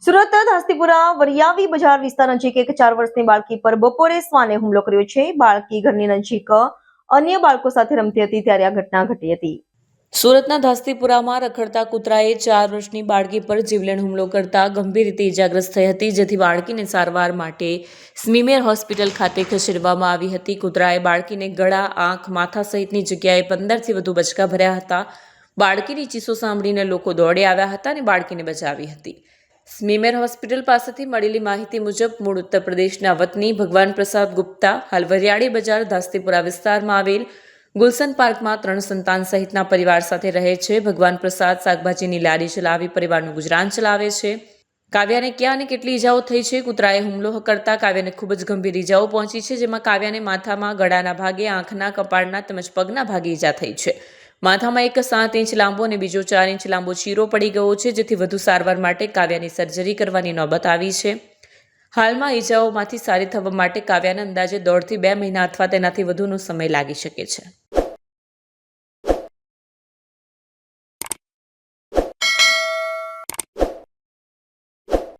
સુરત ધાસ્તીપુરા વરિયાવી બજાર વિસ્તાર નજીક એક 4 વર્ષની બાળકી પર બપોરે શ્વાને હુમલો કર્યો છે. બાળકી ઘરની નજીક અન્ય બાળકો સાથે રમતી હતી ત્યારે આ ઘટના ઘટી હતી. સુરતના ધાસ્તીપુરામાં રખડતા કૂતરાએ 4 વર્ષની બાળકી પર જીવલેણ હુમલો કરતા ગંભીર રીતે ઇજાગ્રસ્ત થઈ હતી, જેથી બાળકીને સારવાર માટે સ્મીમેર હોસ્પિટલ ખાતે ખસેડવામાં આવી હતી. કૂતરાએ બાળકીને ગળા, આંખ, માથા સહિતની જગ્યાએ 15થી વધુ બચકા ભર્યા હતા. બાળકીની ચીસો સાંભળીને લોકો દોડી આવ્યા હતા અને બાળકીને બચાવી હતી. સ્મીમેર હોસ્પિટલ પાસેથી મળેલી માહિતી મુજબ મૂળ ઉત્તર પ્રદેશના વતની ભગવાન પ્રસાદ ગુપ્તા હાલ વરિયાળી બજાર ધાસ્તીપુરા વિસ્તારમાં આવેલ ગુલશન પાર્કમાં 3 સંતાન સહિતના પરિવાર સાથે રહે છે. ભગવાન પ્રસાદ શાકભાજીની લારી ચલાવી પરિવારનું ગુજરાન ચલાવે છે. કાવ્યાને ક્યાં અને કેટલી ઈજાઓ થઈ છે? કૂતરાએ હુમલો કરતા કાવ્યાને ખૂબ જ ગંભીર ઈજાઓ પહોંચી છે, જેમાં કાવ્યાને માથામાં, ગળાના ભાગે, આંખના, કપાળના તેમજ પગના ભાગે ઈજા થઈ છે. માથામાં એક 7 ઇંચ લાંબો અને બીજો 4 ઇંચ લાંબો ચીરો પડી ગયો છે, જેથી વધુ સારવાર માટે કાવ્યાની સર્જરી કરવાની નોબત આવી છે. હાલમાં ઈજાઓમાંથી સારી થવા માટે કાવ્યાને અંદાજે 1.5 થી 2 મહિના અથવા તેનાથી વધુનો સમય લાગી શકે છે.